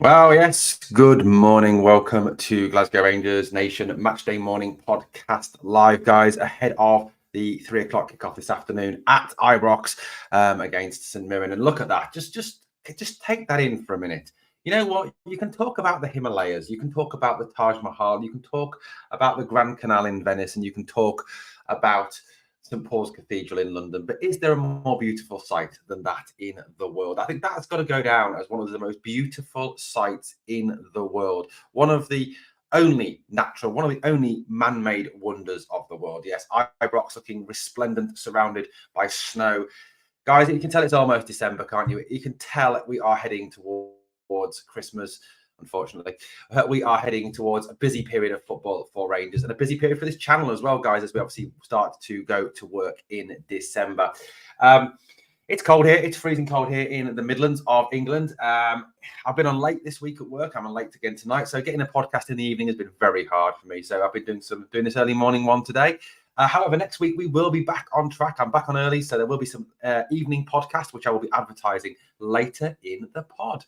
Well, yes. Good morning. Welcome to Glasgow Rangers Nation Matchday Morning Podcast live, guys, ahead of the 3 o'clock kickoff this afternoon at Ibrox against St Mirren. And look at that. Just take that in for a minute. You know what? You can talk about the Himalayas. You can talk about the Taj Mahal. You can talk about the Grand Canal in Venice, and you can talk about St Paul's Cathedral in London. But is there a more beautiful sight than that in the world? I think that's got to go down as one of the most beautiful sights in the world. One of the only man-made wonders of the world. Yes, Ibrox looking resplendent, surrounded by snow. Guys, you can tell it's almost December, can't you? You can tell we are heading towards Christmas. Unfortunately, we are heading towards a busy period of football for Rangers and a busy period for this channel as well, guys, as we obviously start to go to work in December. It's cold here. It's freezing cold here in the Midlands of England. I've been on late this week at work. I'm on late again tonight. So getting a podcast in the evening has been very hard for me. So I've been doing this early morning one today. However, next week we will be back on track. I'm back on early, so there will be some evening podcast, which I will be advertising later in the pod.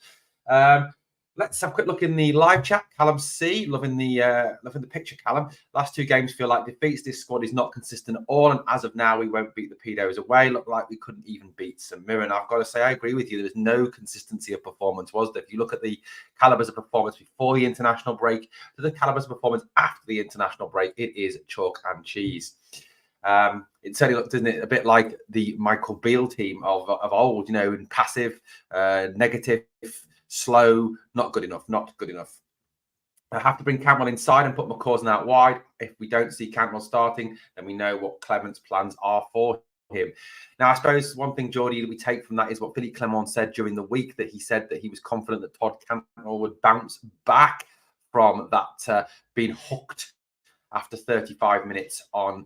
Let's have a quick look in the live chat. Callum C, loving the picture, Callum. Last two games feel like defeats. This squad is not consistent at all, and as of now, we won't beat the Pedos away. Look like we couldn't even beat St Mirren. I've got to say, I agree with you. There's no consistency of performance, was there? If you look at the calibers of performance before the international break to the calibers of performance after the international break, it is chalk and cheese. It certainly looked, doesn't it, a bit like the Michael Beale team of old, you know, in passive, negative, slow, not good enough. I have to bring Cantwell inside and put McCausland out wide. If we don't see Cantwell starting, then we know what Clement's plans are for him. Now, I suppose one thing, Geordie, that we take from that is what Philippe Clement said during the week, that he said that he was confident that Todd Cantwell would bounce back from that being hooked after 35 minutes on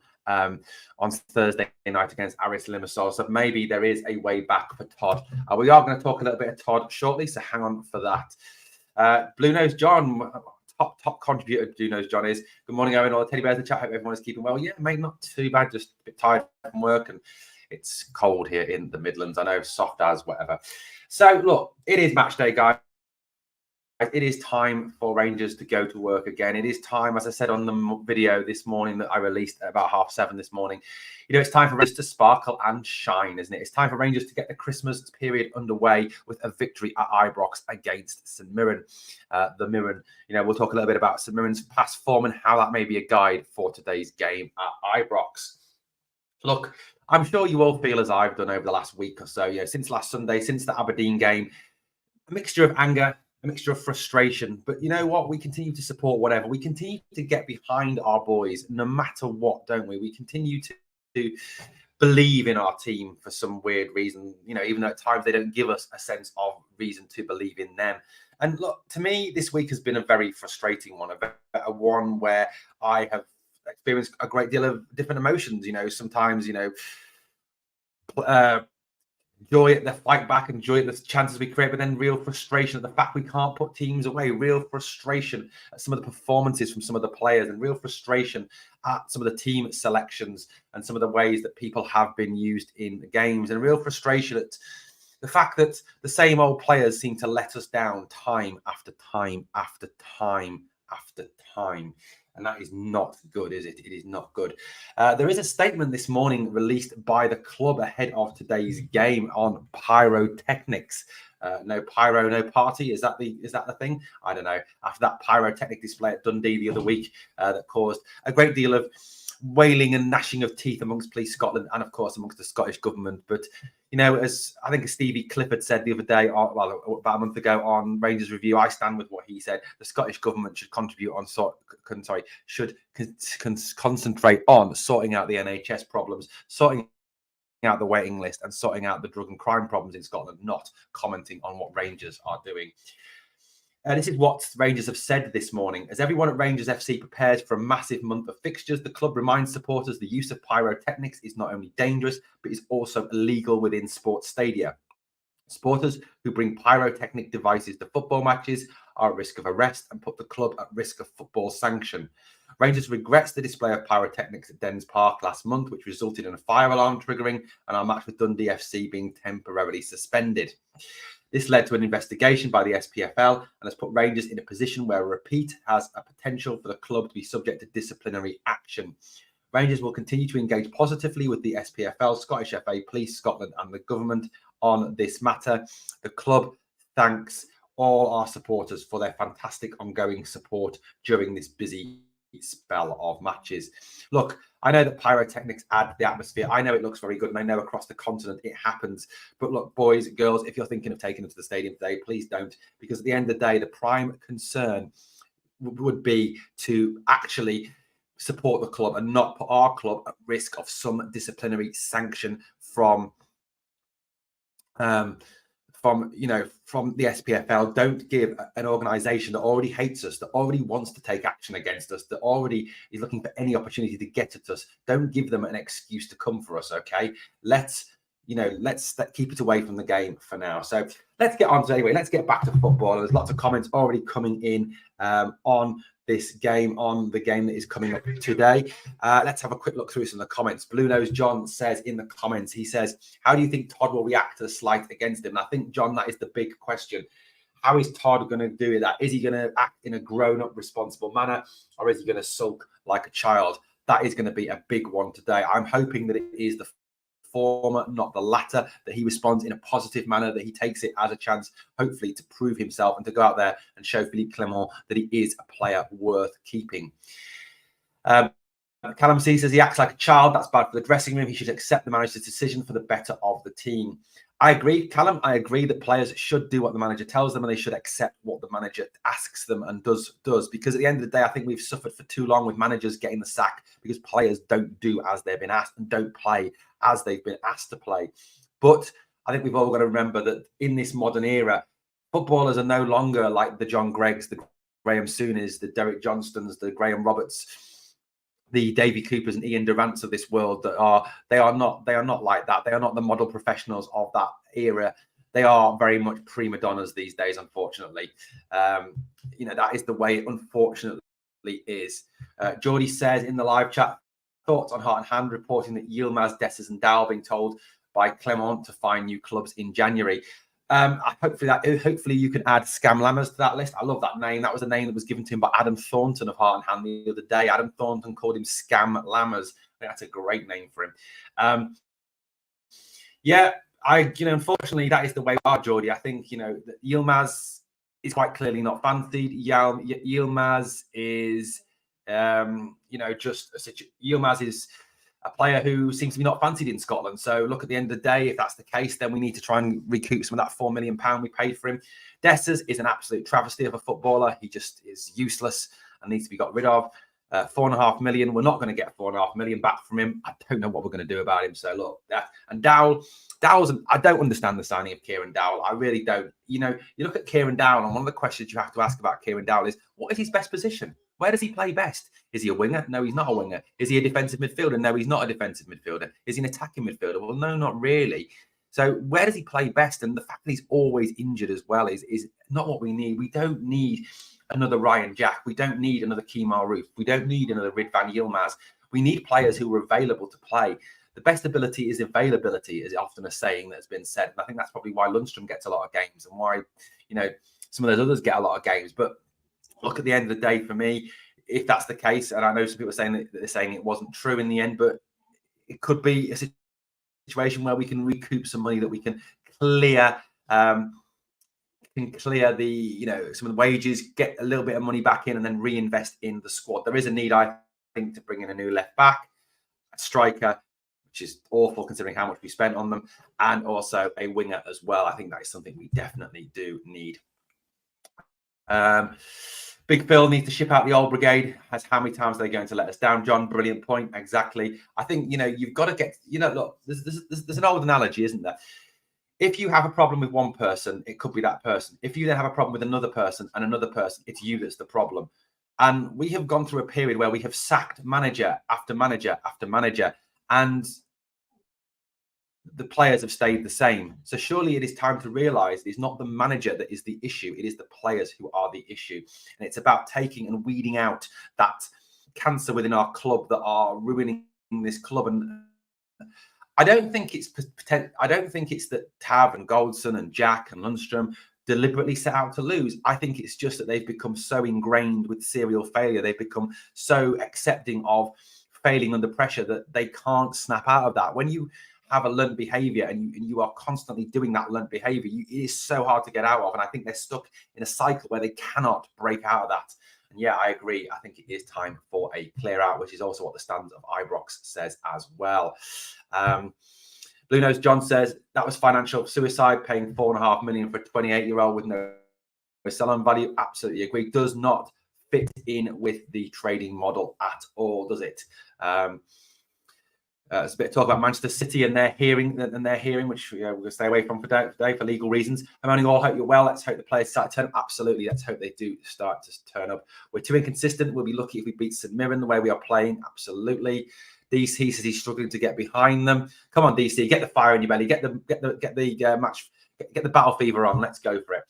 Thursday night against Aris Limassol. So maybe there is a way back for Todd. We are going to talk a little bit of Todd shortly, so hang on for that. Blue Nose John, top contributor Blue Nose John is. Good morning, Owen. All the teddy bears in the chat. Hope everyone is keeping well. Yeah, mate, not too bad. Just a bit tired from work, and it's cold here in the Midlands. I know, soft as whatever. So look, it is match day, guys. It is time for Rangers to go to work again. It is time, as I said on the video this morning that I released at about 7:30 this morning. You know, it's time for Rangers to sparkle and shine, isn't it? It's time for Rangers to get the Christmas period underway with a victory at Ibrox against St Mirren. The Mirren, you know, we'll talk a little bit about St Mirren's past form and how that may be a guide for today's game at Ibrox. Look, I'm sure you all feel as I've done over the last week or so, you know, since last Sunday, since the Aberdeen game, a mixture of anger, a mixture of frustration. But you know what? We continue to support whatever. We continue to get behind our boys no matter what, don't we? We continue to believe in our team for some weird reason, you know, even though at times they don't give us a sense of reason to believe in them. And look, to me, this week has been a very frustrating one, a one where I have experienced a great deal of different emotions. You know, sometimes, you know, joy at the fight back and joy at the chances we create, but then real frustration at the fact we can't put teams away, real frustration at some of the performances from some of the players, and real frustration at some of the team selections and some of the ways that people have been used in the games, and real frustration at the fact that the same old players seem to let us down time after time after time after time. And that is not good, is it? It is not good. There is a statement this morning released by the club ahead of today's game on pyrotechnics. No pyro, no party. Is that the thing? I don't know. After that pyrotechnic display at Dundee the other week that caused a great deal of wailing and gnashing of teeth amongst Police Scotland and, of course, amongst the Scottish government. But, you know, as I think Stevie Clifford said the other day, about a month ago on Rangers Review, I stand with what he said. The Scottish government should concentrate on sorting out the NHS problems, sorting out the waiting list and sorting out the drug and crime problems in Scotland, not commenting on what Rangers are doing. This is what Rangers have said this morning. As everyone at Rangers FC prepares for a massive month of fixtures, the club reminds supporters the use of pyrotechnics is not only dangerous, but is also illegal within sports stadia. Supporters who bring pyrotechnic devices to football matches are at risk of arrest and put the club at risk of football sanction. Rangers regrets the display of pyrotechnics at Dens Park last month, which resulted in a fire alarm triggering and our match with Dundee FC being temporarily suspended. This led to an investigation by the SPFL and has put Rangers in a position where a repeat has a potential for the club to be subject to disciplinary action. Rangers will continue to engage positively with the SPFL, Scottish FA, Police Scotland and the government on this matter. The club thanks all our supporters for their fantastic ongoing support during this busy spell of matches. Look, I know that pyrotechnics add to the atmosphere. I know it looks very good, and I know across the continent it happens. But look, boys, girls, if you're thinking of taking them to the stadium today, please don't, because at the end of the day, the prime concern would be to actually support the club and not put our club at risk of some disciplinary sanction from the SPFL. Don't give an organisation that already hates us, that already wants to take action against us, that already is looking for any opportunity to get at us. Don't give them an excuse to come for us. Okay, let's keep it away from the game for now. So let's get on to let's get back to football. There's lots of comments already coming in on this game, on the game that is coming up today. Let's have a quick look through some of the comments. Blue Nose John says in the comments, he says, how do you think Todd will react to the slight against him? And I think, John, that is the big question. How is Todd going to do that? Is he going to act in a grown-up, responsible manner, or is he going to sulk like a child? That is going to be a big one today. I'm hoping that it is the former, not the latter, that he responds in a positive manner, that he takes it as a chance, hopefully, to prove himself and to go out there and show Philippe Clement that he is a player worth keeping. Callum C says he acts like a child. That's bad for the dressing room. He should accept the manager's decision for the better of the team. I agree, Callum. I agree that players should do what the manager tells them and they should accept what the manager asks them and does. Because at the end of the day, I think we've suffered for too long with managers getting the sack because players don't do as they've been asked and don't play as they've been asked to play. But I think we've all got to remember that in this modern era, footballers are no longer like the John Greggs, the Graham Souness, the Derek Johnstons, the Graham Roberts, the Davy Coopers and Ian Durants of this world. They are not like that. They are not the model professionals of that era. They are very much prima donnas these days, unfortunately. That is the way it unfortunately is. Geordie says in the live chat, thoughts on Heart and Hand reporting that Yilmaz, Dessers and Dow being told by Clement to find new clubs in January. Hopefully you can add Scam Lammers to that list. I love that name. That was a name that was given to him by Adam Thornton of Heart and Hand the other day. Adam Thornton called him Scam Lammers. I think that's a great name for him. Unfortunately, that is the way we are, Geordie. I think, that Yilmaz is quite clearly not fancied. Yilmaz is, Yilmaz is a player who seems to be not fancied in Scotland. So look, at the end of the day, if that's the case, then we need to try and recoup some of that £4 million we paid for him. Dessers is an absolute travesty of a footballer. He just is useless and needs to be got rid of. 4.5 million. We're not going to get 4.5 million back from him. I don't know what we're going to do about him. So look, and Dowell, I don't understand the signing of Kieran Dowell. I really don't. You look at Kieran Dowell, and one of the questions you have to ask about Kieran Dowell is, what is his best position? Where does he play best? Is he a winger? No, he's not a winger. Is he a defensive midfielder? No, he's not a defensive midfielder. Is he an attacking midfielder? Well, no, not really. So where does he play best? And the fact that he's always injured as well is not what we need. We don't need another Ryan Jack. We don't need another Kemar Roof. We don't need another Ridvan Yilmaz. We need players who are available to play. The best ability is availability, is often a saying that's been said. And I think that's probably why Lundstrom gets a lot of games and why, some of those others get a lot of games. But look, at the end of the day, for me, if that's the case, and I know some people are saying that they're saying it wasn't true in the end, but it could be a situation where we can recoup some money, that we can clear the some of the wages, get a little bit of money back in, and then reinvest in the squad. There is a need, I think, to bring in a new left back, a striker, which is awful considering how much we spent on them, and also a winger as well. I think that is something we definitely do need. Big Phil needs to ship out the old brigade. As how many times are they going to let us down, John? Brilliant point. Exactly. I think, you've got to get, look, there's an old analogy, isn't there? If you have a problem with one person, it could be that person. If you then have a problem with another person and another person, it's you that's the problem. And we have gone through a period where we have sacked manager after manager after manager, and the players have stayed the same. So surely it is time to realise it's not the manager that is the issue. It is the players who are the issue. And it's about taking and weeding out that cancer within our club that are ruining this club. And I don't think it's that Tav and Goldson and Jack and Lundstrom deliberately set out to lose. I think it's just that they've become so ingrained with serial failure. They've become so accepting of failing under pressure that they can't snap out of that. When you have a learned behavior and you are constantly doing that learned behavior, it is so hard to get out of. And I think they're stuck in a cycle where they cannot break out of that. And yeah, I agree. I think it is time for a clear out, which is also what the stands of Ibrox says as well. Blue Nose John says that was financial suicide, paying $4.5 million for a 28-year-old with no sell-on value. Absolutely agree. Does not fit in with the trading model at all, does it? It's a bit of talk about Manchester City and their hearing, which we're going to stay away from today for legal reasons. I'm only all hope you're well. Let's hope the players start to turn up. Absolutely. Let's hope they do start to turn up. We're too inconsistent. We'll be lucky if we beat St Mirren the way we are playing. Absolutely. DC says he's struggling to get behind them. Come on, DC, get the fire in your belly. Get the match, get the battle fever on. Let's go for it.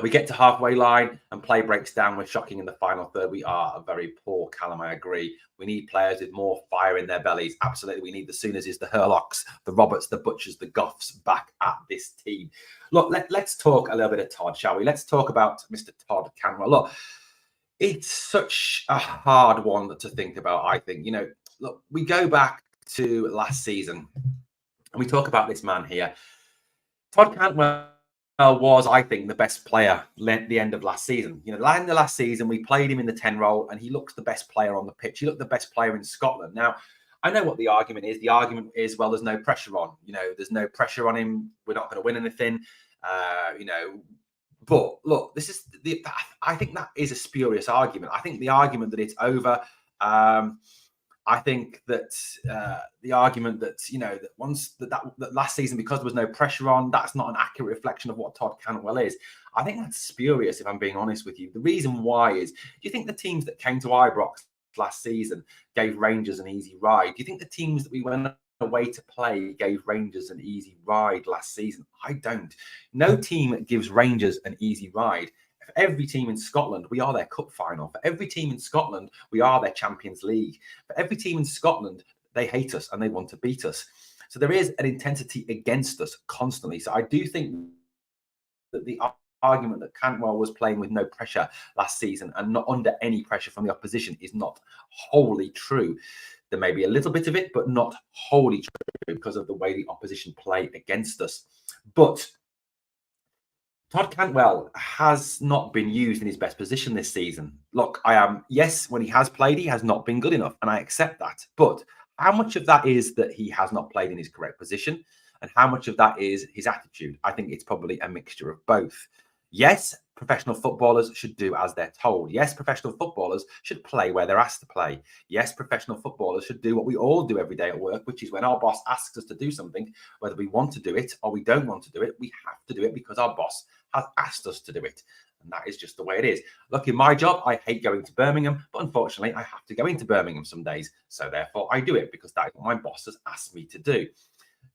We get to halfway line and play breaks down. We're shocking in the final third. We are a very poor Callum. I agree. We need players with more fire in their bellies. Absolutely. We need the Sooners, the Hurlocks, the Roberts, the Butchers, the Goffs back at this team. Look, let's talk a little bit of Todd, shall we? Let's talk about Mr. Todd Cantwell. Look, it's such a hard one to think about, I think. Look, we go back to last season and we talk about this man here. Todd Cantwell was, I think, the best player at the end of last season. The end of last season, we played him in the 10 role and he looked the best player on the pitch. He looked the best player in Scotland. Now, I know what the argument is. The argument is, well, there's no pressure on. There's no pressure on him. We're not going to win anything. But look, I think that is a spurious argument. I think the argument that it's over. I think that the argument that that once that last season, because there was no pressure on, that's not an accurate reflection of what Todd Cantwell is. I think that's spurious, if I'm being honest with you. The reason why is, do you think the teams that came to Ibrox last season gave Rangers an easy ride? Do you think the teams that we went away to play gave Rangers an easy ride last season? I don't. No team gives Rangers an easy ride. For every team in Scotland, we are their cup final. For every team in Scotland, we are their Champions League. For every team in Scotland, they hate us and they want to beat us. So there is an intensity against us constantly. So I do think that the argument that Cantwell was playing with no pressure last season and not under any pressure from the opposition is not wholly true. There may be a little bit of it, but not wholly true because of the way the opposition play against us. But Todd Cantwell has not been used in his best position this season. Look, yes, when he has played, he has not been good enough, and I accept that. But how much of that is that he has not played in his correct position, and how much of that is his attitude? I think it's probably a mixture of both. Yes, professional footballers should do as they're told. Yes, professional footballers should play where they're asked to play. Yes, professional footballers should do what we all do every day at work, which is when our boss asks us to do something, whether we want to do it or we don't want to do it, we have to do it because our boss has asked us to do it. And that is just the way it is. Look, in my job, I hate going to Birmingham, but unfortunately, I have to go into Birmingham some days. So therefore, I do it because that is what my boss has asked me to do.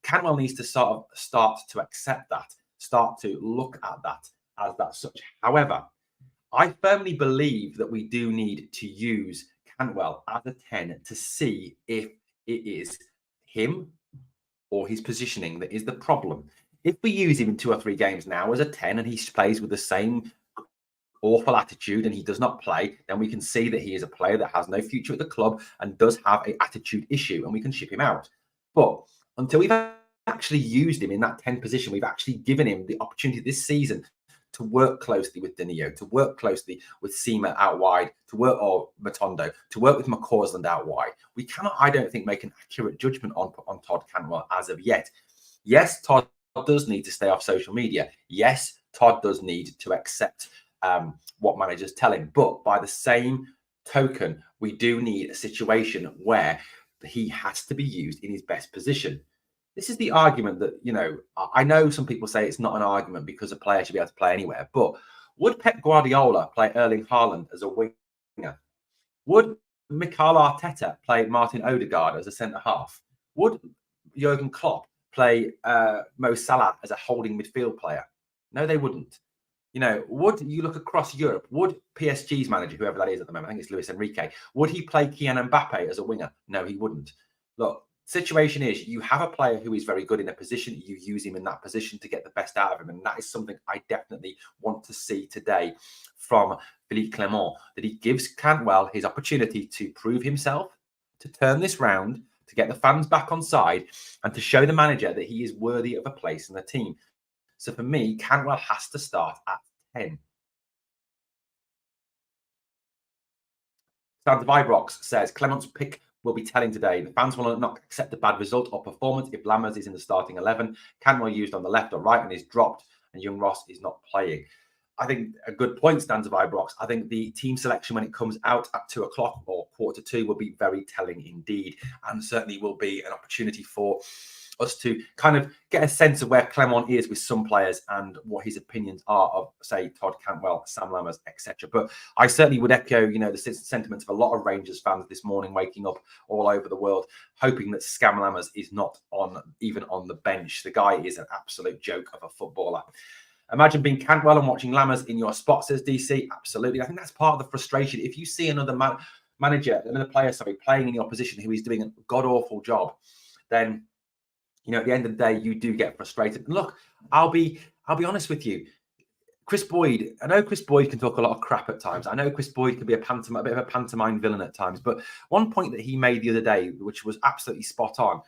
Cantwell needs to sort of start to accept that, start to look at that as that such. However, I firmly believe that we do need to use Cantwell as a 10 to see if it is him or his positioning that is the problem. If we use him in 2 or 3 games now as a 10 and he plays with the same awful attitude and he does not play, then we can see that he is a player that has no future at the club and does have an attitude issue and we can ship him out. But until we've actually used him in that 10 position, we've actually given him the opportunity this season to work closely with Danilo, to work closely with Seema out wide, to work, or Matondo, to work with McCausland out wide. We cannot, I don't think, make an accurate judgment on Todd Cantwell as of yet. Yes, Todd does need to stay off social media. Yes, Todd does need to accept what managers tell him. But by the same token, we do need a situation where he has to be used in his best position. This is the argument that, I know some people say it's not an argument because a player should be able to play anywhere. But would Pep Guardiola play Erling Haaland as a winger? Would Mikel Arteta play Martin Odegaard as a centre-half? Would Jurgen Klopp play Mo Salah as a holding midfield player? No, they wouldn't. Would you look across Europe? Would PSG's manager, whoever that is at the moment, I think it's Luis Enrique, would he play Kylian Mbappe as a winger? No, he wouldn't. Look, situation is you have a player who is very good in a position, you use him in that position to get the best out of him. And that is something I definitely want to see today from Philippe Clement, that he gives Cantwell his opportunity to prove himself, to turn this round, to get the fans back on side, and to show the manager that he is worthy of a place in the team. So for me, Cantwell has to start at 10. Sounds of Ibrox says Clement's pick will be telling today. The fans will not accept a bad result or performance if Lammers is in the starting 11. Cantwell used on the left or right and is dropped, and Young Ross is not playing. I think a good point stands of Ibrox. I think the team selection when it comes out at 2 o'clock or 1:45 will be very telling indeed, and certainly will be an opportunity for us to kind of get a sense of where Clement is with some players and what his opinions are of, say, Todd Cantwell, Sam Lammers, etc. But I certainly would echo, the sentiments of a lot of Rangers fans this morning, waking up all over the world, hoping that Sam Lammers is not even on the bench. The guy is an absolute joke of a footballer. Imagine being Cantwell and watching Lammers in your spot, says DC. Absolutely. I think that's part of the frustration. If you see another another player, playing in your position who is doing a god-awful job, then at the end of the day, you do get frustrated. And look, I'll be honest with you. Chris Boyd, I know Chris Boyd can talk a lot of crap at times. I know Chris Boyd can be a bit of a pantomime villain at times. But one point that he made the other day, which was absolutely spot on,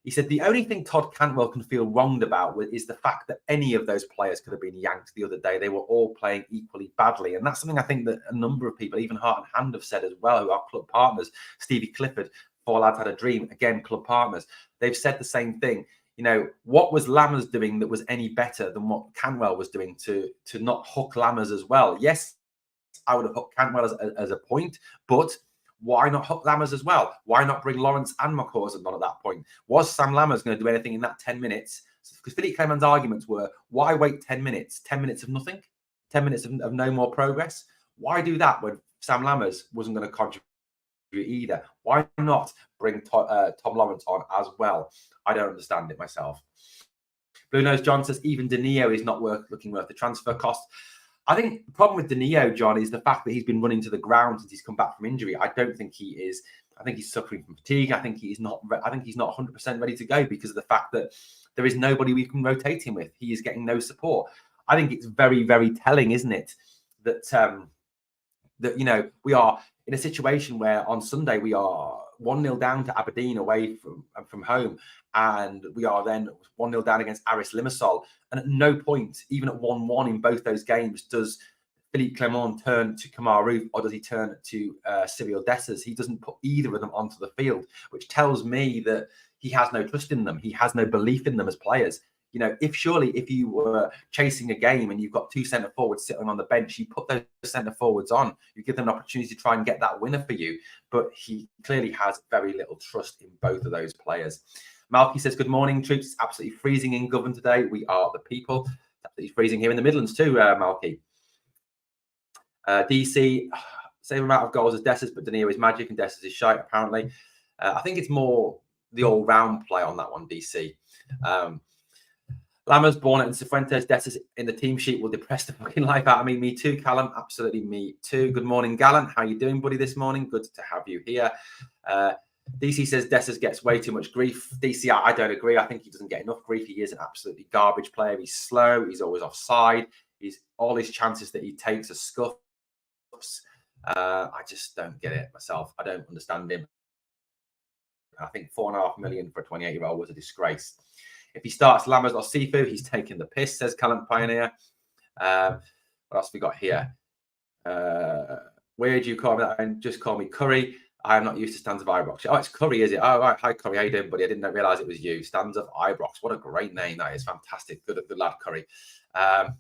he said the only thing Todd Cantwell can feel wronged about is the fact that any of those players could have been yanked the other day. They were all playing equally badly. And that's something I think that a number of people, even Heart and Hand, have said as well, who are club partners. Stevie Clifford, Four Lads Had a Dream, again, club partners. They've said the same thing. What was Lammers doing that was any better than what Cantwell was doing to not hook Lammers as well? Yes, I would have hooked Cantwell as a point, but why not hook Lammers as well? Why not bring Lawrence and McCausland on at that point? Was Sam Lammers going to do anything in that 10 minutes? Because Philippe Clement's arguments were, why wait 10 minutes? 10 minutes of nothing? 10 minutes of no more progress? Why do that when Sam Lammers wasn't going to contribute either? Why not bring Tom Lawrence on as well? I don't understand it myself. Blue Nose John says even Danilo is not worth the transfer cost. I think the problem with Danilo, John, is the fact that he's been running to the ground since he's come back from injury. I don't think he is. I think he's suffering from fatigue. I think he's not 100% ready to go because of the fact that there is nobody we can rotate him with. He is getting no support. I think it's very, very telling, isn't it, that we are in a situation where on Sunday we are 1-0 down to Aberdeen away from home, and we are then 1-0 down against Aris Limassol. And at no point, even at 1-1 in both those games, does Philippe Clement turn to Kemar Roof or does he turn to Cyril Dessers. He doesn't put either of them onto the field, which tells me that he has no trust in them. He has no belief in them as players. If you were chasing a game and you've got two centre forwards sitting on the bench, you put those centre forwards on, you give them an opportunity to try and get that winner for you. But he clearly has very little trust in both of those players. Malky says, good morning, troops. It's absolutely freezing in Govan today. We are the people. It's absolutely freezing here in the Midlands too, Malky. DC, same amount of goals as Dessers, but Danilo is magic and Dessers is shite, apparently. I think it's more the all-round play on that one, DC. Lammers, Bornet and Cifuentes, Dessers in the team sheet will depress the fucking life out of me. Me too, Callum. Absolutely me too. Good morning, Gallant. How you doing, buddy, this morning? Good to have you here. DC says Dessers gets way too much grief. DC, I don't agree. I think he doesn't get enough grief. He is an absolutely garbage player. He's slow. He's always offside. All his chances that he takes are scuffs. I just don't get it myself. I don't understand him. I think 4.5 million for a 28-year-old was a disgrace. If he starts Lammers or Sifu, he's taking the piss, says Callum Pioneer. What else have we got here? Where do you call me that? And just call me Curry. I am not used to Stands of Ibrox. Oh, it's Curry, is it? Oh, right. Hi, Curry. How you doing, buddy? I didn't realise it was you. Stands of Ibrox. What a great name that is. Fantastic. Good lad, Curry.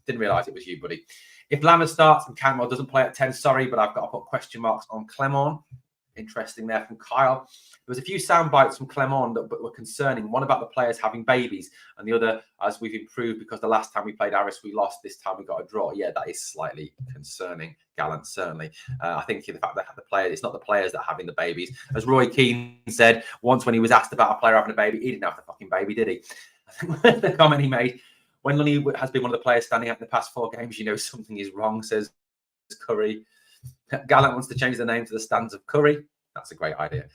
Didn't realise it was you, buddy. If Lammers starts and Cantwell doesn't play at 10, sorry, but I've got to put question marks on Clement. Interesting there from Kyle. There was a few sound bites from Clement that were concerning. One about the players having babies, and the other, as we've improved because the last time we played Aris, we lost. This time we got a draw. Yeah, that is slightly concerning, Gallant, certainly. I think the fact that the players, it's not the players that are having the babies. As Roy Keane said once when he was asked about a player having a baby, he didn't have the fucking baby, did he? I think the comment he made, when Lunny has been one of the players standing out in the past 4 games, you know something is wrong, says Curry. Gallant wants to change the name to the Stands of Curry. That's a great idea.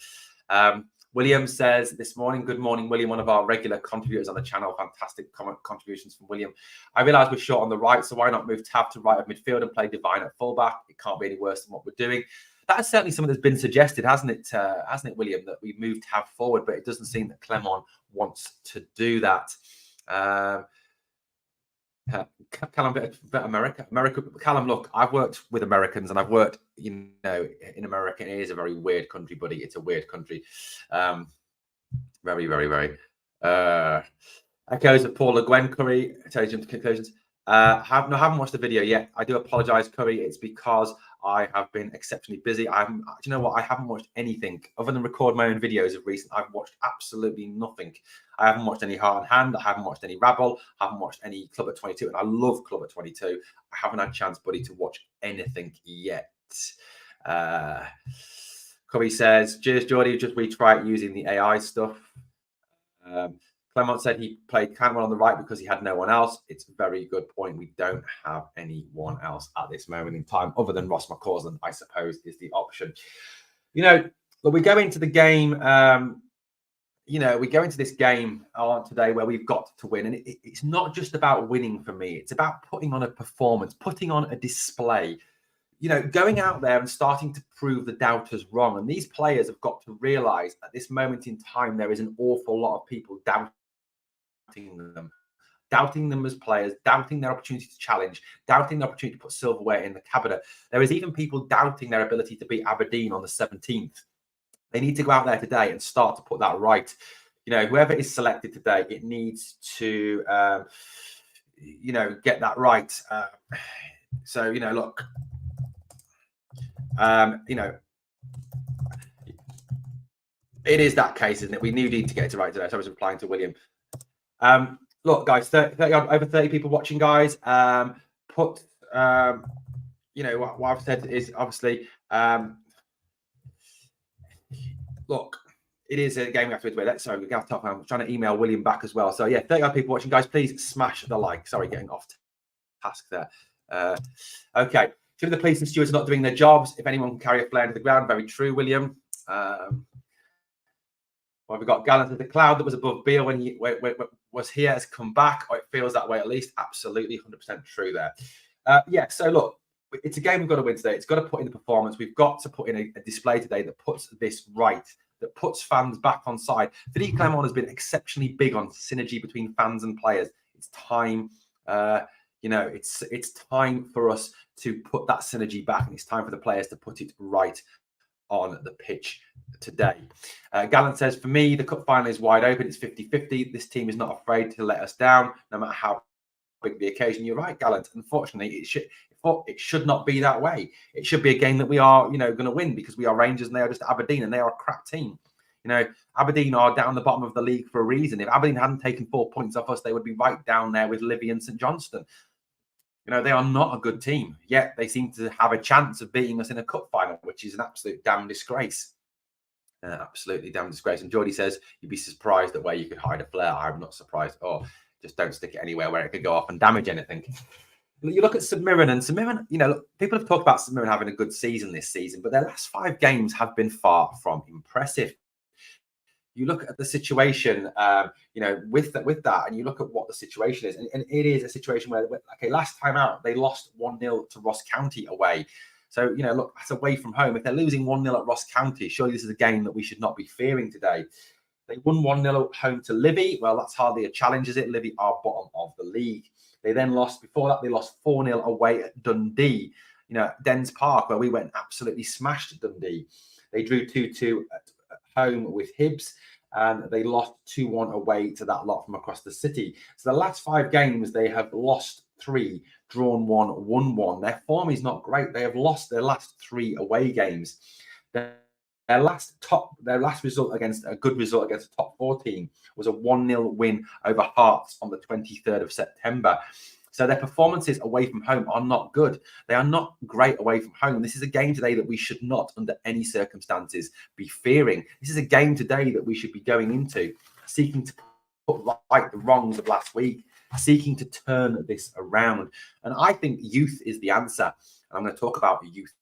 William says this morning, good morning, William, one of our regular contributors on the channel. Fantastic contributions from William. I realise we're short on the right, so why not move Tav to right of midfield and play Divine at fullback? It can't be any worse than what we're doing. That is certainly something that's been suggested, hasn't it, William, that we move Tav forward, but it doesn't seem that Clement wants to do that. Callum, bit America. Callum, look, I've worked with Americans and I've worked, in America. It is a very weird country, buddy. It's a weird country. Very, very, very. Echoes of Paula Gwen Curry. Intelligent conclusions. Haven't watched the video yet. I do apologise, Curry. It's because I have been exceptionally busy. Do you know what? I haven't watched anything other than record my own videos of recent. I've watched absolutely nothing. I haven't watched any Heart and Hand. I haven't watched any Rabble. I haven't watched any Club at 22. And I love Club at 22. I haven't had a chance, buddy, to watch anything yet. Curry says, cheers, Geordie. Just retry using the AI stuff. Clement said he played Cantwell on the right because he had no one else. It's a very good point. We don't have anyone else at this moment in time other than Ross McCausland, I suppose, is the option. Look, we go into the game, we go into this game today where we've got to win. And it's not just about winning for me. It's about putting on a performance, putting on a display, going out there and starting to prove the doubters wrong. And these players have got to realize at this moment in time, there is an awful lot of people doubting them as players, doubting their opportunity to challenge, doubting the opportunity to put silverware in the cabinet. There is even people doubting their ability to beat Aberdeen on the 17th. They need to go out there today and start to put that right. Whoever is selected today, it needs to, get that right. Look, it is that case, isn't it? We need to get it right today. So I was replying to William. Look, guys, over 30 people watching, guys. What I've said is obviously, look, it is a game we have to win. Sorry, we have to. I'm trying to email William back as well. So yeah, 30 people watching, guys. Please smash the like. Sorry, getting off task there. Okay. Some of the police and stewards are not doing their jobs. If anyone can carry a flare into the ground, very true, William. Well, we've got Gallant as the cloud that was above Beale when he was here has come back, or it feels that way at least. Absolutely 100% true there. So look, it's a game we've got to win today. It's got to put in the performance. We've got to put in a display today that puts this right, that puts fans back on side. Philippe Clement has been exceptionally big on synergy between fans and players. It's time, it's time for us to put that synergy back, and it's time for the players to put it right on the pitch today. Gallant says, for me, the cup final is wide open. It's 50-50. This team is not afraid to let us down, no matter how big the occasion. You're right, Gallant. Unfortunately, it should not be that way. It should be a game that we are, going to win, because we are Rangers and they are just Aberdeen, and they are a crap team. Aberdeen are down the bottom of the league for a reason. If Aberdeen hadn't taken 4 points off us, they would be right down there with Livy and St Johnstone. They are not a good team, yet they seem to have a chance of beating us in a cup final, which is an absolute damn disgrace. Absolutely damn disgrace. And Geordie says, you'd be surprised at where you could hide a flare. I'm not surprised. Oh, just don't stick it anywhere where it could go off and damage anything. You look at St Mirren, and St Mirren, people have talked about St Mirren having a good season this season, but their last 5 games have been far from impressive. You look at the situation, with that, and you look at what the situation is, and it is a situation where, okay, last time out, they lost 1-0 to Ross County away. So, look, that's away from home. If they're losing 1-0 at Ross County, surely this is a game that we should not be fearing today. They won 1-0 at home to Livy. Well, that's hardly a challenge, is it? Livy are bottom of the league. They then lost, before that, they lost 4-0 away at Dundee, Dens Park, where we went absolutely smashed at Dundee. They drew 2-2 at home with Hibs, and they lost 2-1 away to that lot from across the city. So the last 5 games, they have lost 3, drawn 1, won 1. Their form is not great. They have lost their last 3 away games. Their last result against a good result against a top 4 team was a 1-0 win over Hearts on the 23rd of September. So their performances away from home are not good. They are not great away from home. This is a game today that we should not, under any circumstances, be fearing. This is a game today that we should be going into, seeking to put right the wrongs of last week, seeking to turn this around. And I think youth is the answer. And I'm going to talk about youth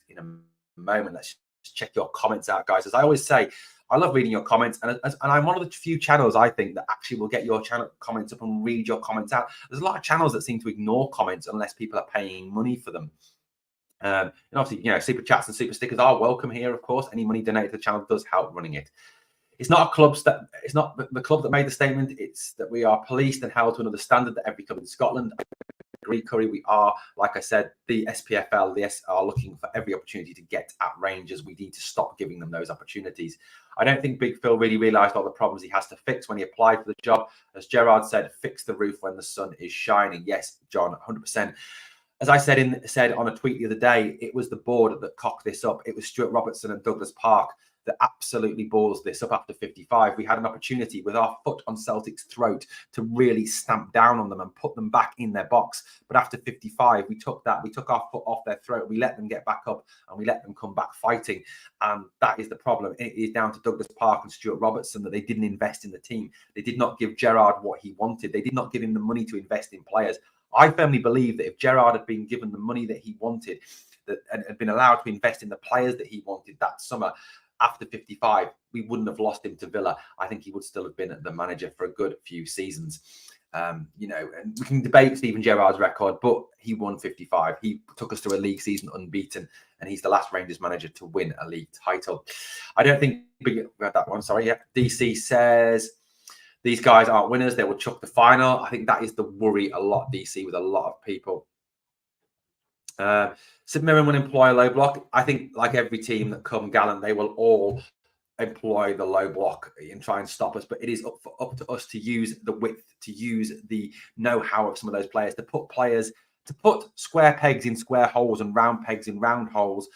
in a moment. Let's check your comments out, guys. As I always say, I love reading your comments, and I'm one of the few channels I think that actually will get your channel comments up and read your comments out. There's a lot of channels that seem to ignore comments unless people are paying money for them. And obviously, super chats and super stickers are welcome here, of course. Any money donated to the channel does help running it. It's not it's not the club that made the statement. It's that we are policed and held to another standard that every club in Scotland. I agree, Curry. We are, like I said, the SPFL, are looking for every opportunity to get at Rangers. We need to stop giving them those opportunities. I don't think Big Phil really realised all the problems he has to fix when he applied for the job. As Gerrard said, fix the roof when the sun is shining. Yes, John, 100%. As I said on a tweet the other day, it was the board that cocked this up. It was Stuart Robertson and Douglas Park that absolutely balls this up after 55. We had an opportunity with our foot on Celtic's throat to really stamp down on them and put them back in their box. But after 55, we took our foot off their throat. We let them get back up and we let them come back fighting. And that is the problem. It is down to Douglas Park and Stuart Robertson that they didn't invest in the team. They did not give Gerrard what he wanted. They did not give him the money to invest in players. I firmly believe that if Gerrard had been given the money that he wanted and had been allowed to invest in the players that he wanted that summer, after 55, we wouldn't have lost him to Villa. I think he would still have been the manager for a good few seasons. And we can debate Steven Gerrard's record, but he won 55. He took us to a league season unbeaten, and he's the last Rangers manager to win a league title. I don't think we had that one. Sorry. Yeah. DC says these guys aren't winners. They will chuck the final. I think that is the worry a lot, DC, with a lot of people. St Mirren will employ a low block. I think, like every team that come gallant, they will all employ the low block and try and stop us. But it is up to us to use the width, to use the know-how of some of those players, to put square pegs in square holes and round pegs in round holes,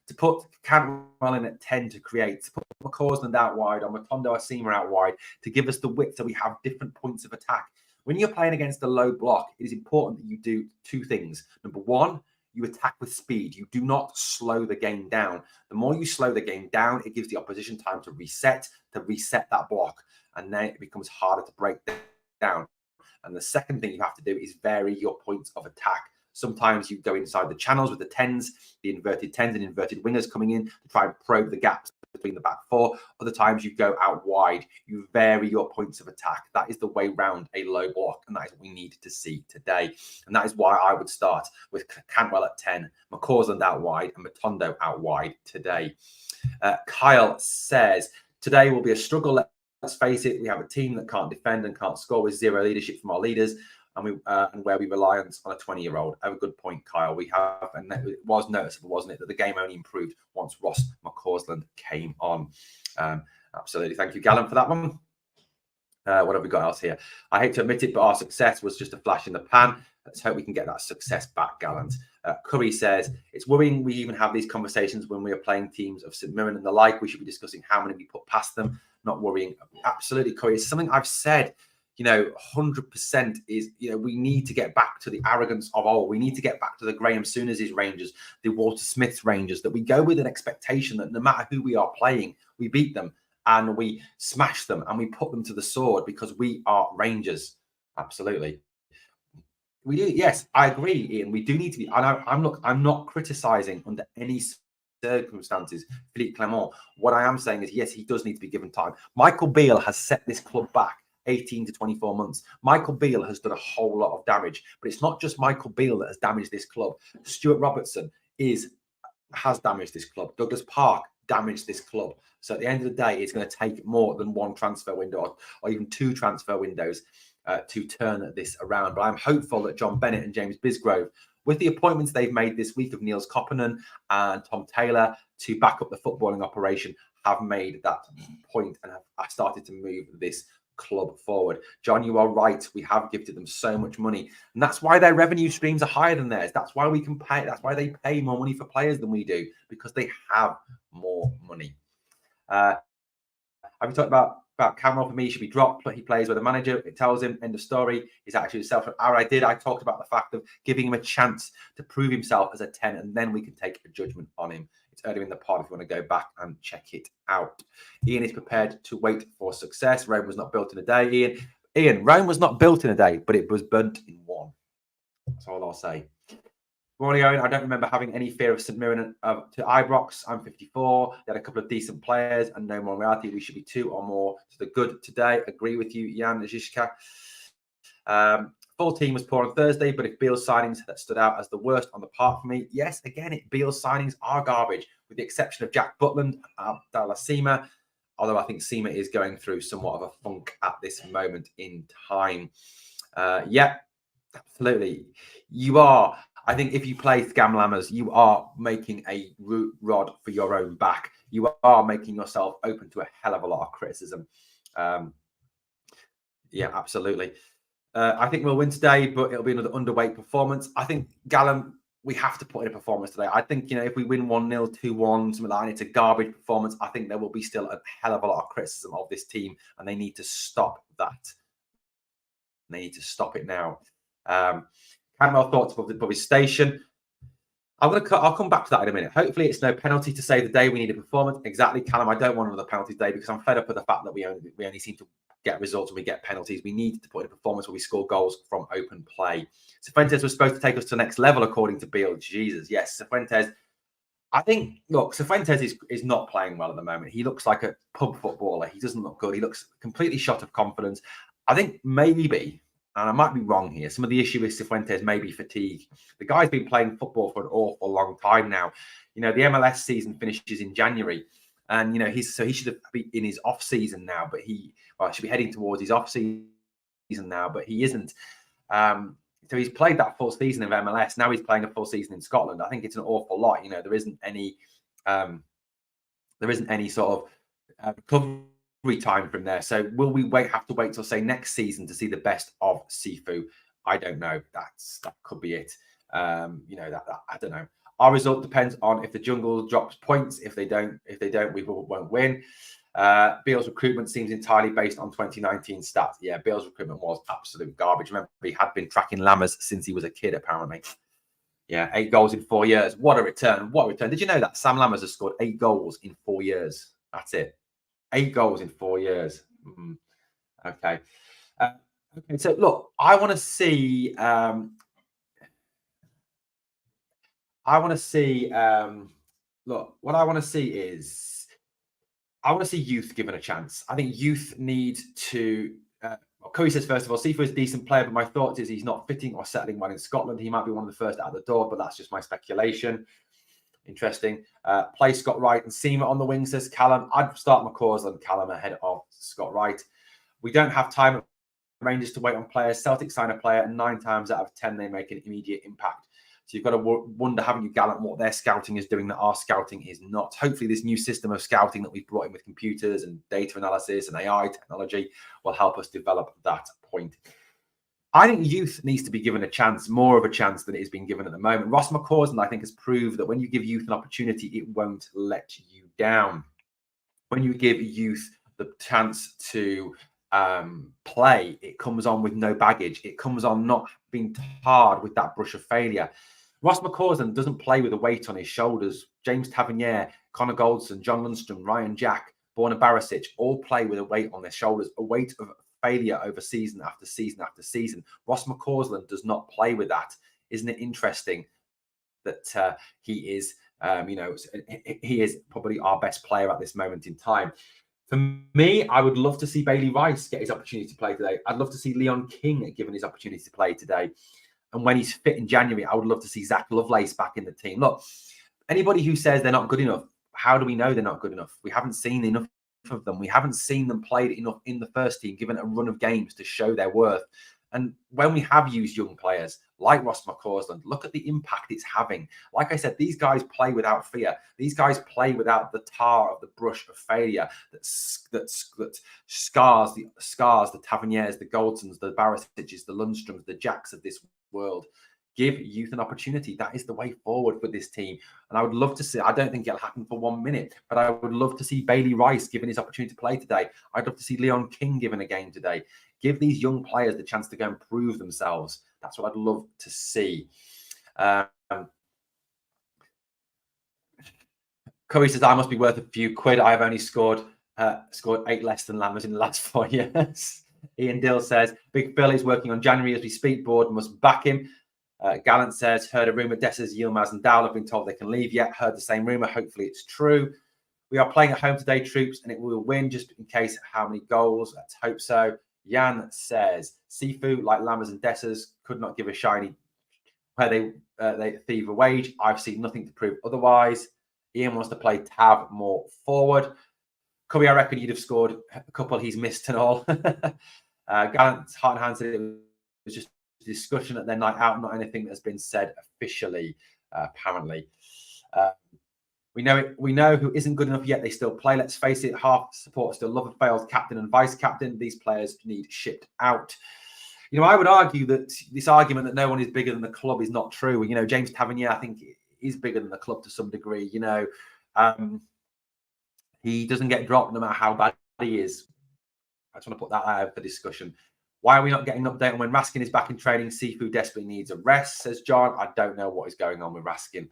to put Cantwell in at 10 to create, to put McCausland out wide or Matondo or Seamer out wide, to give us the width so we have different points of attack. When you're playing against a low block, it is important that you do two things. Number one, you attack with speed. You do not slow the game down. The more you slow the game down, it gives the opposition time to reset that block. And then it becomes harder to break down. And the second thing you have to do is vary your points of attack. Sometimes you go inside the channels with the 10s, the inverted 10s and inverted wingers coming in to try and probe the gaps between the back four. Other times you go out wide. You vary your points of attack. That is the way round a low block, and that is what we need to see today. And that is why I would start with Cantwell at 10, McCausland out wide, and Matondo out wide today. Kyle says, today will be a struggle. Let's face it, we have a team that can't defend and can't score with zero leadership from our leaders. And where we rely on a 20-year-old. Have a good point, Kyle. We have, and it was noticeable, wasn't it, that the game only improved once Ross McCausland came on. Absolutely. Thank you, Gallant, for that one. What have we got else here? I hate to admit it, but our success was just a flash in the pan. Let's hope we can get that success back, Gallant. Curry says, it's worrying we even have these conversations when we are playing teams of St Mirren and the like. We should be discussing how many we put past them, not worrying. Absolutely, Curry. It's something I've said 100% is, we need to get back to the arrogance of old. We need to get back to the Graham Souness's Rangers, the Walter Smith's Rangers, that we go with an expectation that no matter who we are playing, we beat them and we smash them and we put them to the sword because we are Rangers. Absolutely. We do. Yes, I agree, Ian. We do need to be. And I'm not criticising under any circumstances Philippe Clement. What I am saying is, yes, he does need to be given time. Michael Beale has set this club back 18 to 24 months. Michael Beale has done a whole lot of damage, but it's not just Michael Beale that has damaged this club. Stuart Robertson has damaged this club. Douglas Park damaged this club. So at the end of the day, it's going to take more than one transfer window or even two transfer windows to turn this around. But I'm hopeful that John Bennett and James Bisgrove, with the appointments they've made this week of Niels Koppanen and Tom Taylor to back up the footballing operation, have made that point and have started to move this club forward. John, you are right. We have gifted them so much money, and that's why their revenue streams are higher than theirs. That's why we can pay. That's why they pay more money for players than we do, because they have more money. Have you talked about Cantwell? For me, he should be dropped. He plays with a manager. It tells him, end of story. He's actually self. I talked about the fact of giving him a chance to prove himself as a 10, and then we can take a judgment on him. It's earlier in the pod if you want to go back and check it out. Ian is prepared to wait for success. Rome was not built in a day, Ian, Rome was not built in a day, but it was burnt in one. That's all I'll say. Morning, Owen. I don't remember having any fear of St Mirren to Ibrox. I'm 54. They had a couple of decent players and no more reality. We should be 2 or more to the good today. Agree with you, Jan Zizka. Full team was poor on Thursday, but if Beale's signings that stood out as the worst on the park for me, yes, again, Beale's signings are garbage, with the exception of Jack Butland, Abdallah Sima, although I think Sima is going through somewhat of a funk at this moment in time. Yeah, absolutely. You are. I think if you play Scam Lammers, you are making a root rod for your own back. You are making yourself open to a hell of a lot of criticism. Yeah, absolutely. I think we'll win today, but it'll be another underweight performance. I think Gallum, we have to put in a performance today. I think, if we win 1-0, 2-1, something like that, it's a garbage performance. I think there will be still a hell of a lot of criticism of this team, and they need to stop that. They need to stop it now. Cantwell thoughts above his station. I'll come back to that in a minute. Hopefully, it's no penalty to save the day. We need a performance. Exactly, Callum. I don't want another penalty today because I'm fed up with the fact that we only seem to get results when we get penalties. We need to put in a performance where we score goals from open play. Cifuentes was supposed to take us to the next level, according to Beale. Jesus, yes, Cifuentes. I think, look, Cifuentes is not playing well at the moment. He looks like a pub footballer. He doesn't look good. He looks completely shot of confidence. I think maybe, and I might be wrong here, some of the issue with Cifuentes may be fatigue. The guy's been playing football for an awful long time now. The MLS season finishes in January. And, he should be in his off season now, but should be heading towards his off season now, but he isn't. So he's played that full season of MLS. Now he's playing a full season in Scotland. I think it's an awful lot. There isn't any sort of recovery time from there. So will we have to wait till say next season to see the best of Sifu? I don't know. That could be it. I don't know. Our result depends on if the Jungle drops points. If they don't, we won't win. Beale's recruitment seems entirely based on 2019 stats. Yeah, Beale's recruitment was absolute garbage. Remember, he had been tracking Lammers since he was a kid, apparently. Yeah, 8 goals in 4 years. What a return. What a return. Did you know that Sam Lammers has scored 8 goals in 4 years? That's it. 8 goals in 4 years. Okay. Okay, so look, I want to see... look, what I want to see is I want to see youth given a chance. I think youth need to. Curry says, first of all, Sifu is a decent player, but my thoughts is he's not fitting or settling well in Scotland. He might be one of the first out the door, but that's just my speculation. Interesting. Play Scott Wright and Seamer on the wing, says Callum. I'd start McCausland and Callum ahead of Scott Wright. We don't have time at Rangers to wait on players. Celtic sign a player, and 9 times out of 10, they make an immediate impact. So you've got to wonder, haven't you, Gallant, what their scouting is doing that our scouting is not. Hopefully this new system of scouting that we've brought in with computers and data analysis and AI technology will help us develop that point. I think youth needs to be given a chance, more of a chance than it is being given at the moment. Ross McCausland, I think, has proved that when you give youth an opportunity, it won't let you down. When you give youth the chance to play, it comes on with no baggage. It comes on not being tarred with that brush of failure. Ross McCausland doesn't play with a weight on his shoulders. James Tavernier, Connor Goldson, John Lundstrom, Ryan Jack, Borna Barisic all play with a weight on their shoulders, a weight of failure over season after season after season. Ross McCausland does not play with that. Isn't it interesting that he is, he is probably our best player at this moment in time? For me, I would love to see Bailey Rice get his opportunity to play today. I'd love to see Leon King given his opportunity to play today. And when he's fit in January, I would love to see Zach Lovelace back in the team. Look, anybody who says they're not good enough, how do we know they're not good enough? We haven't seen enough of them. We haven't seen them played enough in the first team, given a run of games to show their worth. And when we have used young players like Ross McCausland, look at the impact it's having. Like I said, these guys play without fear. These guys play without the tar of the brush of failure that scars the Taverniers, the Goldsons, the Barisics, the Lundstroms, the Jacks of this world. Give youth an opportunity. That is the way forward for this team. And I would love to see, I don't think it'll happen for 1 minute, but I would love to see Bailey Rice given his opportunity to play today. I'd love to see Leon King given a game today. Give these young players the chance to go and prove themselves. That's what I'd love to see. Curry says, I must be worth a few quid. I've only scored 8 less than Lammers in the last 4 years. Ian Dill says, Big Phil is working on January as we speak. Board must back him. Gallant says, heard a rumour Dessers, Yilmaz and Dowell have been told they can leave yet. Heard the same rumour. Hopefully it's true. We are playing at home today, troops, and it will win just in case. How many goals? Let's hope so. Jan says, Sifu, like Lammers and Dessers, could not give a shiny where they thieve a wage. I've seen nothing to prove otherwise. Ian wants to play Tav more forward. Cubby, I reckon you'd have scored a couple he's missed and all. Gallant Heart and Hand said it was just a discussion at their night out, not anything that has been said officially, apparently. We know who isn't good enough yet. They still play. Let's face it, half supporters still love a failed captain and vice captain. These players need shipped out. I would argue that this argument that no one is bigger than the club is not true. James Tavernier, I think, is bigger than the club to some degree. He doesn't get dropped no matter how bad he is. I just want to put that out for discussion. Why are we not getting an update on when Raskin is back in training? Sifu desperately needs a rest, says John. I don't know what is going on with Raskin.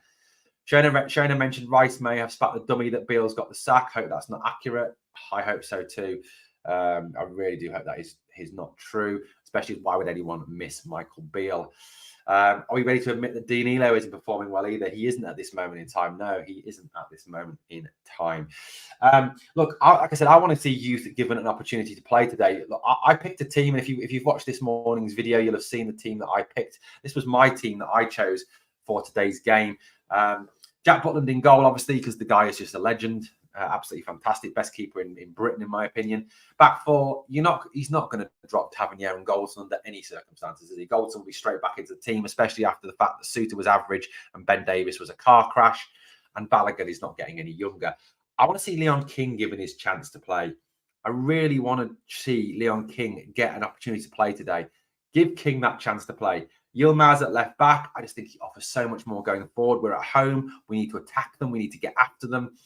Shona mentioned Rice may have spat the dummy that Beale's got the sack. Hope that's not accurate. I hope so too. I really do hope that is not true, especially why would anyone miss Michael Beale? Are we ready to admit that Danilo isn't performing well either? He isn't at this moment in time. No, he isn't at this moment in time. Look, like I said, I want to see youth given an opportunity to play today. Look, I picked a team, and if you've watched this morning's video, you'll have seen the team that I picked. This was my team that I chose for today's game. Jack Butland in goal, obviously, because the guy is just a legend. Absolutely fantastic. Best keeper in Britain, in my opinion. Back four, he's not going to drop Tavernier and Goldson under any circumstances, is he? Goldson will be straight back into the team, especially after the fact that Suter was average and Ben Davis was a car crash, and Balogun is not getting any younger. I want to see Leon King given his chance to play. I really want to see Leon King get an opportunity to play today. Give King that chance to play. Yilmaz at left back, I just think he offers so much more going forward. We're at home. We need to attack them. We need to get after them.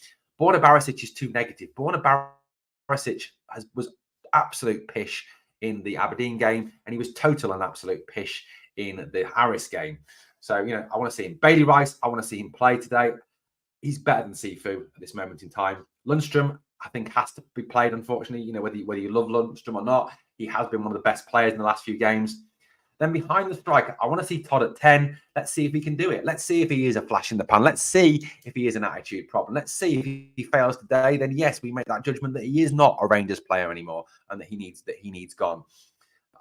Borna Barisic is too negative. Borna Barisic was absolute pish in the Aberdeen game, and he was total and absolute pish in the Harris game. So, I want to see him. Bailey Rice, I want to see him play today. He's better than Sifu at this moment in time. Lundstrom, I think, has to be played, unfortunately. Whether you love Lundstrom or not, he has been one of the best players in the last few games. Then behind the striker, I want to see Todd at 10. Let's see if he can do it. Let's see if he is a flash in the pan. Let's see if he is an attitude problem. Let's see if he fails today. Then yes, we make that judgment that he is not a Rangers player anymore and that he needs gone.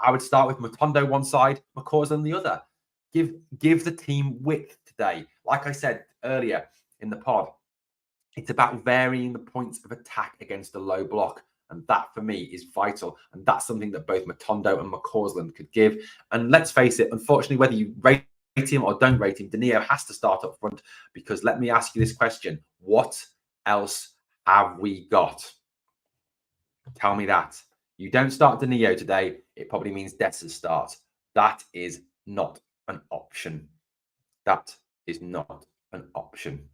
I would start with Matondo one side, McCausland the other. Give the team width today. Like I said earlier in the pod, it's about varying the points of attack against a low block. And that, for me, is vital. And that's something that both Matondo and McCausland could give. And let's face it, unfortunately, whether you rate him or don't rate him, Danilo has to start up front. Because let me ask you this question. What else have we got? Tell me that. You don't start Danilo today, it probably means Dessers starts. That is not an option. That is not an option.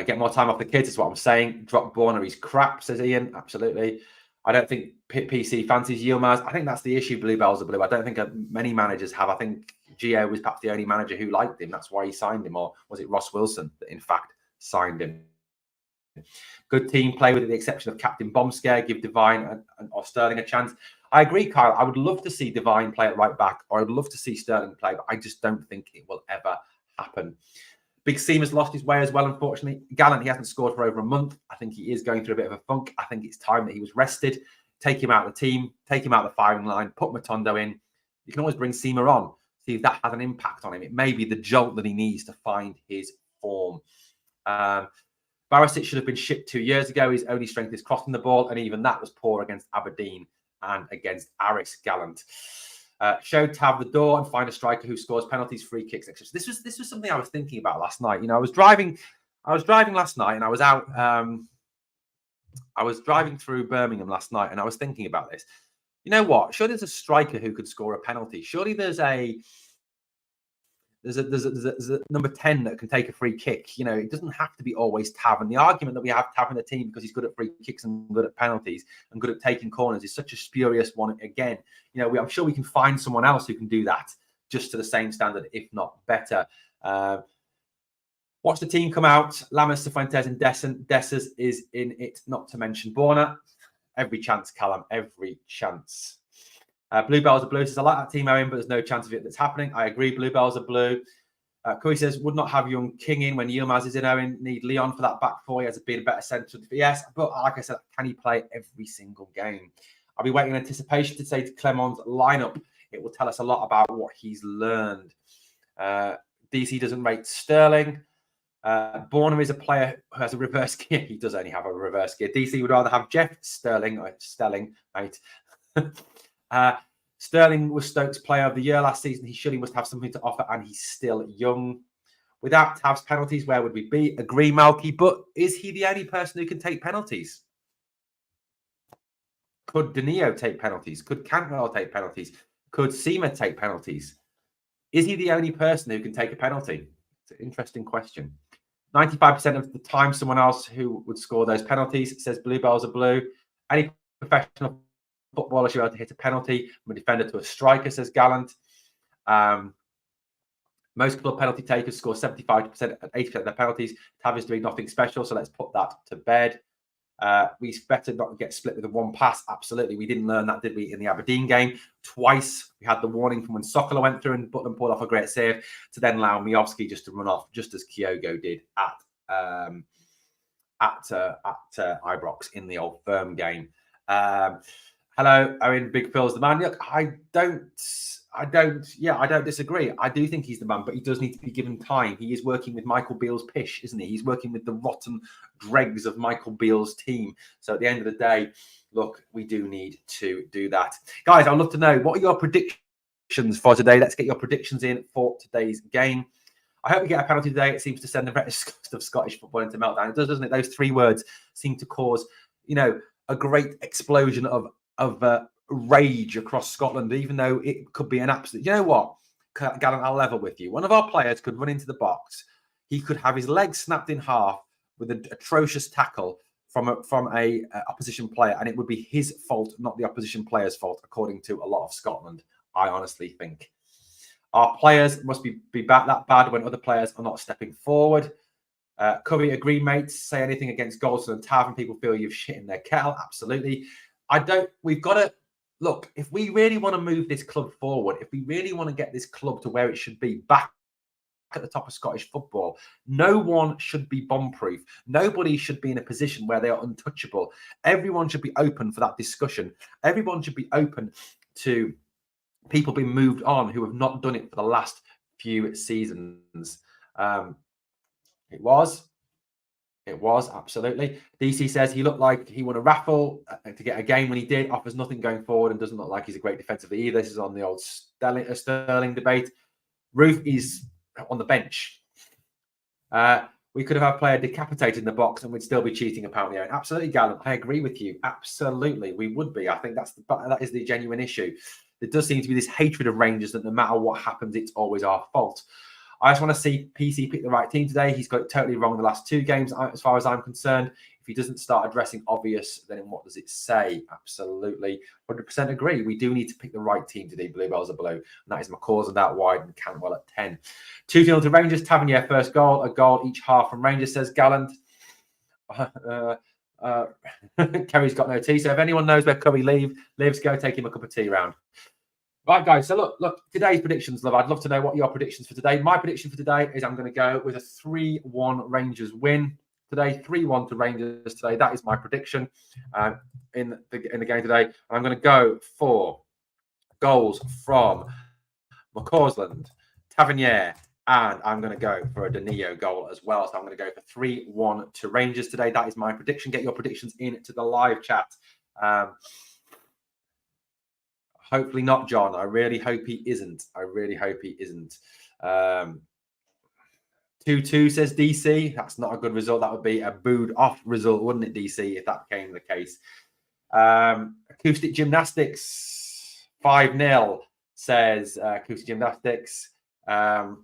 Get more time off the kids is what I'm saying. Drop Borna, he's crap, says Ian. Absolutely. I don't think PC fancies Yilmaz. I think that's the issue. Bluebells are blue. I don't think many managers have. I think Gio was perhaps the only manager who liked him. That's why he signed him. Or was it Ross Wilson that, in fact, signed him? Good team play with the exception of Captain Bombscare. Give Devine or Sterling a chance. I agree, Kyle. I would love to see Devine play at right back, or I'd love to see Sterling play, but I just don't think it will ever happen. Big Seam has lost his way as well, unfortunately. Gallant, he hasn't scored for over a month. I think he is going through a bit of a funk. I think it's time that he was rested. Take him out of the team, take him out of the firing line, put Matondo in. You can always bring Seamer on, see if that has an impact on him. It may be the jolt that he needs to find his form. Barisic should have been shipped 2 years ago. His only strength is crossing the ball, and even that was poor against Aberdeen and against Aris. Gallant. Show Tav the door and find a striker who scores penalties, free kicks, etc. This was something I was thinking about last night. I was driving last night, and I was out. I was driving through Birmingham last night, and I was thinking about this. You know what? Surely there's a striker who could score a penalty. Surely there's a number 10 that can take a free kick. It doesn't have to be always Tav. And the argument that we have Tav in the team because he's good at free kicks and good at penalties and good at taking corners is such a spurious one. Again, I'm sure we can find someone else who can do that just to the same standard, if not better. Watch the team come out. Lammers, Cifuentes and Dessers is in it, not to mention Borna. Every chance, Callum. Every chance. Bluebells are blue. Says, I like that team, Owen, but there's no chance of it that's happening. I agree. Bluebells are blue. Curry says, would not have young King in when Yilmaz is in, Owen. Need Leon for that back four. He has been a better centre. Yes, but like I said, can he play every single game? I'll be waiting in anticipation to say to Clement's lineup. It will tell us a lot about what he's learned. DC doesn't rate Sterling. Bornham is a player who has a reverse gear. He does only have a reverse gear. DC would rather have Jeff Sterling, mate. Sterling was Stoke's player of the year last season. He surely must have something to offer, and he's still young. Without Tav's penalties, where would we be? Agree, Malky, but is he the only person who can take penalties? Could Danilo take penalties? Could Cantwell take penalties? Could Seema take penalties? Is he the only person who can take a penalty? It's an interesting question. 95% of the time, someone else who would score those penalties says Bluebells are blue. Any professional footballer should be able to hit a penalty from a defender to a striker, says Gallant. Most club penalty takers score 75% and 80% of their penalties. Tav is doing nothing special, so let's put that to bed. We better not get split with a one pass. Absolutely. We didn't learn that, did we, in the Aberdeen game? Twice we had the warning from when Sokola went through and Butland pulled off a great save to then allow Miovski just to run off, just as Kyogo did at Ibrox in the Old Firm game. Hello, Owen. Big Phil's the man. Look, I don't disagree. I do think he's the man, but he does need to be given time. He is working with Michael Beale's pish, isn't he? He's working with the rotten dregs of Michael Beale's team. So at the end of the day, look, we do need to do that. Guys, I'd love to know, what are your predictions for today? Let's get your predictions in for today's game. I hope we get a penalty today. It seems to send the rest of Scottish football into meltdown. It does, doesn't it? Those three words seem to cause, a great explosion of rage across Scotland, even though it could be an absolute. You know what, Gallant, I'll level with you. One of our players could run into the box. He could have his leg snapped in half with an atrocious tackle from a opposition player, and it would be his fault, not the opposition player's fault, according to a lot of Scotland. I honestly think our players must be that bad when other players are not stepping forward. Curry, agree, mates. Say anything against Goldson and Tav, and people feel you've shit in their kettle. Absolutely. We've got to look, if we really want to move this club forward, if we really want to get this club to where it should be, back at the top of Scottish football, no one should be bomb-proof. Nobody should be in a position where they are untouchable. Everyone should be open for that discussion. Everyone should be open to people being moved on who have not done it for the last few seasons. It was, absolutely. DC says he looked like he won a raffle to get a game when he did. Offers nothing going forward and doesn't look like he's a great defensively either. This is on the old Sterling debate. Roof is on the bench. We could have had a player decapitated in the box and we'd still be cheating, apparently. Absolutely, Gallant. I agree with you. Absolutely, we would be. I think that is the genuine issue. There does seem to be this hatred of Rangers that no matter what happens, it's always our fault. I just want to see PC pick the right team today. He's got it totally wrong in the last two games, as far as I'm concerned. If he doesn't start addressing obvious, then what does it say? Absolutely. 100% agree. We do need to pick the right team today. Bluebells are blue. And that is McCausland out wide and Cantwell at 10. 2-0 to Rangers. Tavernier first goal. A goal each half from Rangers, says Gallant. Kerry's got no tea. So if anyone knows where Curry lives, go take him a cup of tea round. Right, guys. So look, today's predictions, love. I'd love to know what your predictions for today. My prediction for today is I'm going to go with a 3-1 Rangers win today. 3-1 to Rangers today. That is my prediction in the game today. And I'm going to go for goals from McCausland, Tavernier, and I'm going to go for a Danilo goal as well. So I'm going to go for 3-1 to Rangers today. That is my prediction. Get your predictions into the live chat. Hopefully not, John. I really hope he isn't. 2-2 says DC. That's not a good result. That would be a booed off result, wouldn't it, DC, if that became the case. Acoustic Gymnastics 5-0 says Acoustic Gymnastics. 2-0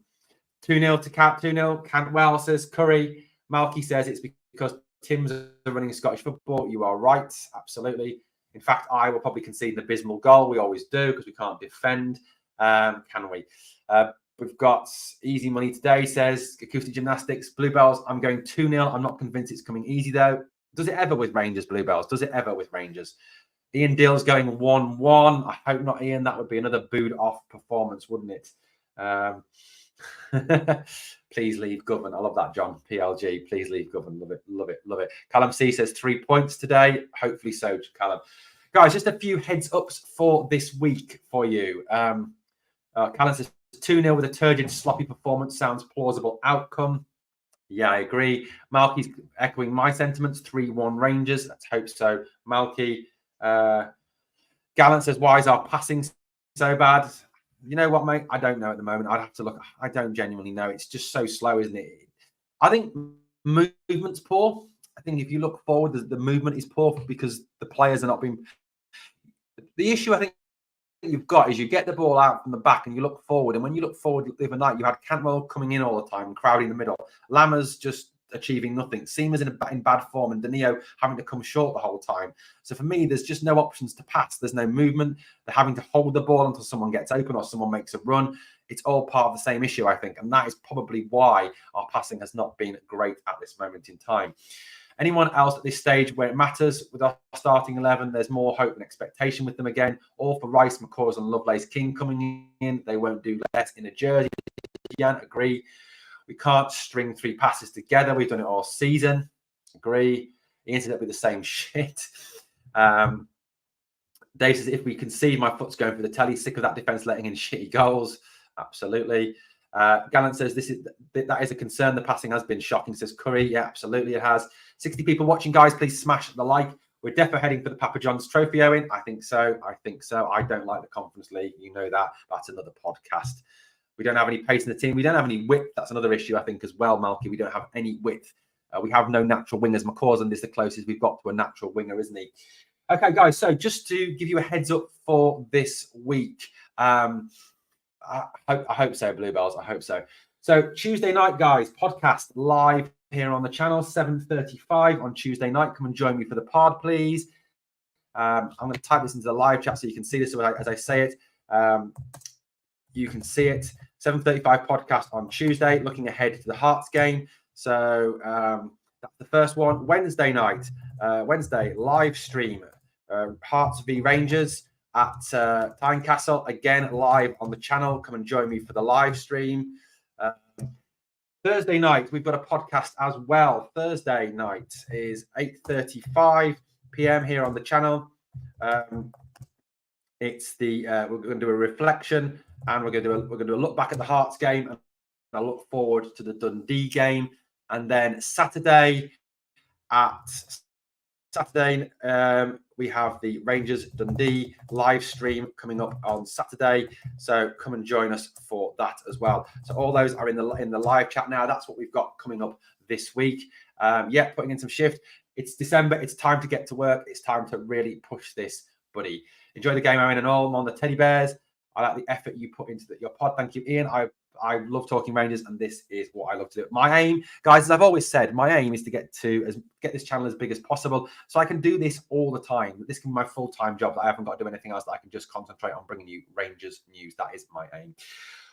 to Cat. 2-0. Cantwell says Curry. Malky says it's because Tim's are running Scottish football. You are right. Absolutely. In fact, I will probably concede an abysmal goal. We always do because we can't defend. Can we? We've got easy money today, says Acoustic Gymnastics. Bluebells, I'm going 2-0. I'm not convinced it's coming easy, though. Does it ever with Rangers, Bluebells? Does it ever with Rangers? Ian Dill's going 1-1. I hope not, Ian. That would be another booed off performance, wouldn't it? Please leave Govan. I love that, John. PLG. Please leave Govan. Love it, love it, love it. Callum C says 3 points today. Hopefully so, Callum. Guys, just a few heads ups for this week for you. Callum says 2-0 with a turgid, sloppy performance. Sounds plausible outcome. Yeah, I agree. Malky's echoing my sentiments. 3-1 Rangers. Let's hope so. Malky. Gallant says, why is our passing so bad? You know what, mate? I don't know at the moment. I'd have to look. I don't genuinely know. It's just so slow, isn't it? I think movement's poor. I think if you look forward, the movement is poor because the players are not being... The issue I think you've got is you get the ball out from the back and you look forward. And when you look forward the other night, you had Cantwell coming in all the time, crowding the middle. Lammers just achieving nothing. Seamer's in bad form and Danilo having to come short the whole time. So for me, there's just no options to pass. There's no movement. They're having to hold the ball until someone gets open or someone makes a run. It's all part of the same issue, I think. And that is probably why our passing has not been great at this moment in time. Anyone else at this stage where it matters with our starting 11, there's more hope and expectation with them again. All for Rice, McCaws and Lovelace King coming in. They won't do less in a jersey. Again, agree. We can't string 3 passes together. We've done it all season. Agree. He ended up with the same shit. Dave says, if we concede, my foot's going for the telly. Sick of that defence letting in shitty goals. Absolutely. Gallant says, that is a concern. The passing has been shocking. Says Curry. Yeah, absolutely it has. 60 people watching, guys. Please smash the like. We're definitely heading for the Papa John's Trophy, Owen. I think so. I think so. I don't like the Conference League. You know that. That's another podcast. We don't have any pace in the team. We don't have any width. That's another issue, I think, as well, Malky. We don't have any width. We have no natural wingers. McCausland is the closest we've got to a natural winger, isn't he? Okay, guys. So just to give you a heads up for this week, I hope so, Bluebells. I hope so. So Tuesday night, guys, podcast live here on the channel, 7:35 on Tuesday night. Come and join me for the pod, please. I'm going to type this into the live chat so you can see this as I say it. You can see it. 7:35 podcast on Tuesday, looking ahead to the Hearts game. So that's the first one. Wednesday night, Wednesday live stream, Hearts v Rangers at Tynecastle, again live on the channel. Come and join me for the live stream. Thursday night, we've got a podcast as well. Thursday night is 8:35 p.m. here on the channel. It's the we're going to do a reflection. And we're going to do a look back at the Hearts game, and I look forward to the Dundee game. And then Saturday, we have the Rangers Dundee live stream coming up on Saturday. So come and join us for that as well. So all those are in the live chat now. That's what we've got coming up this week. Yeah, putting in some shift. It's December. It's time to get to work. It's time to really push this, buddy. Enjoy the game, Owen, and all. I'm on the teddy bears. I like the effort you put into your pod. Thank you, Ian. I love talking Rangers, and this is what I love to do. My aim, guys, as I've always said, my aim is to get this channel as big as possible so I can do this all the time. This can be my full-time job that I haven't got to do anything else, that I can just concentrate on bringing you Rangers news. That is my aim.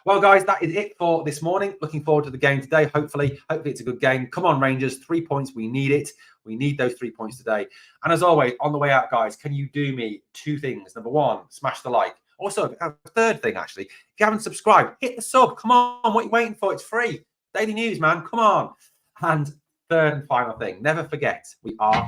Well, guys, that is it for this morning. Looking forward to the game today. Hopefully it's a good game. Come on, Rangers. 3 points. We need it. We need those 3 points today. And as always, on the way out, guys, can you do me 2 things? Number 1, smash the like. Also, a third thing, actually, if you haven't subscribed, hit the sub. Come on, what are you waiting for? It's free. Daily news, man. Come on. And third and final thing, never forget, we are